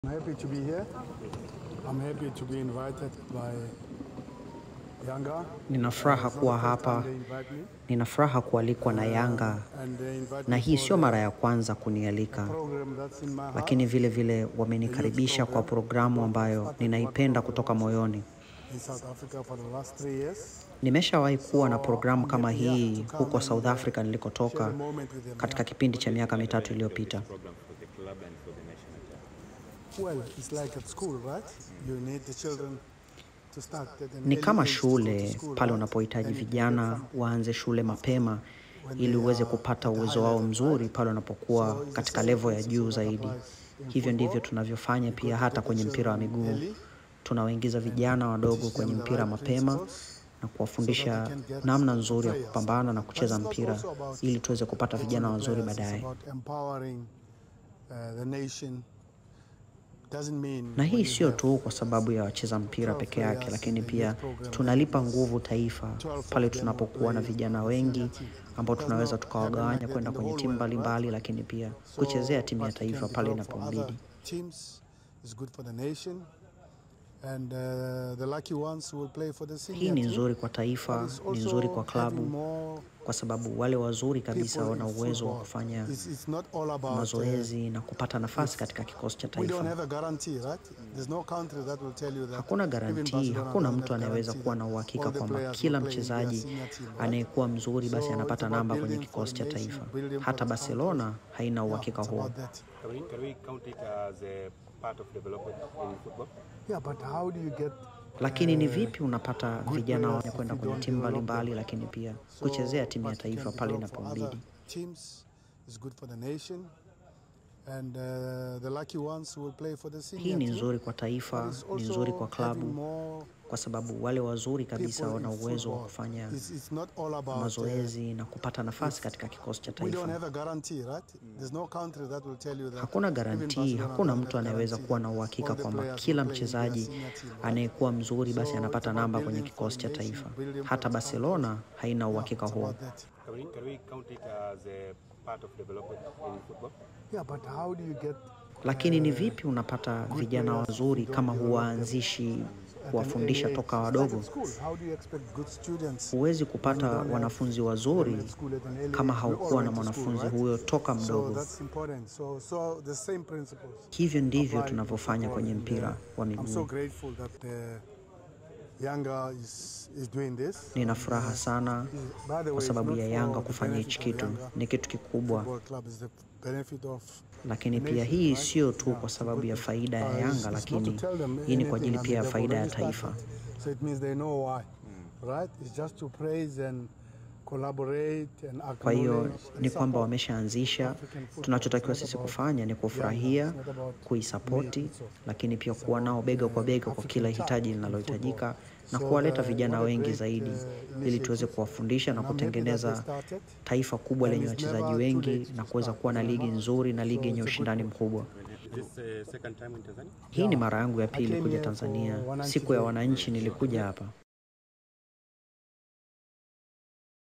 I'm happy to be here. I'm happy to be invited by Yanga. Nina furaha kuwa hapa, nina furaha kualikwa na Yanga, na hii sio mara ya kwanza kunialika, lakini vile vile wamenikaribisha kwa programu ambayo ninaipenda kutoka moyoni. Nimeshawahi kuwa na programu kama hii huko South Africa nilikotoka katika kipindi cha miaka 3 iliyopita. Ni kama shule pale unapohitaji vijana waanze shule mapema ili uweze kupata uwezo wao mzuri pale unapokuwa katika level ya juu zaidi. Hivyo ndivyo tunavyofanya pia hata kwenye mpira wa miguu. Tunawaingiza vijana wadogo kwenye mpira mapema na kuwafundisha namna nzuri ya kupambana na kucheza mpira ili tuweze kupata vijana wazuri baadaye. Na hii sio tu kwa sababu ya wacheza mpira peke yake, lakini pia tunalipa nguvu taifa pale tunapokuwa na vijana wengi ambao tunaweza tukawagawanya kwenda kwenye timu mbalimbali, lakini pia kuchezea timu ya taifa pale inapobidi. Hii ni nzuri kwa taifa, ni nzuri kwa klabu, kwa sababu wale wazuri kabisa wana uwezo wa kufanya mazoezi na kupata nafasi katika kikosi cha taifa. Hakuna garantii, hakuna mtu anayeweza kuwa na uhakika kwamba kila mchezaji anayekuwa mzuri basi anapata namba kwenye kikosi cha taifa. Hata Barcelona haina uhakika huo. Lakini ni vipi unapata vijana wanakwenda kwenye timu mbalimbali, lakini pia kuchezea timu ya taifa pale inapobidi? Hii ni nzuri kwa taifa, ni nzuri kwa klabu, kwa sababu wale wazuri kabisa wana uwezo wa kufanya mazoezi na kupata nafasi katika kikosi cha taifa. Hakuna garantii, hakuna mtu anayeweza kuwa na uhakika kwamba kila mchezaji anayekuwa mzuri basi anapata namba kwenye kikosi cha taifa. Hata Barcelona haina uhakika huo. Lakini ni vipi unapata vijana wazuri kama huwaanzishi kuwafundisha toka wadogo? Huwezi kupata wanafunzi wazuri kama haukuwa na mwanafunzi huyo toka mdogo. Hivyo ndivyo tunavyofanya kwenye mpira wa miguu. Nina furaha sana kwa sababu ya Yanga kufanya hichi kitu. Ni kitu kikubwa. Lakini pia hii sio tu kwa sababu ya faida ya Yanga, lakini hii ni kwa ajili pia ya faida ya taifa. Kwa hiyo ni kwamba wameshaanzisha. Tunachotakiwa sisi kufanya ni kufurahia, kuisapoti, lakini pia kuwa nao bega kwa bega kwa kila hitaji linalohitajika na kuwaleta vijana wengi zaidi ili tuweze kuwafundisha na kutengeneza taifa kubwa lenye wachezaji wengi na kuweza kuwa na ligi nzuri na ligi yenye ushindani mkubwa. Hii ni mara yangu ya pili kuja Tanzania. Siku ya wananchi nilikuja hapa.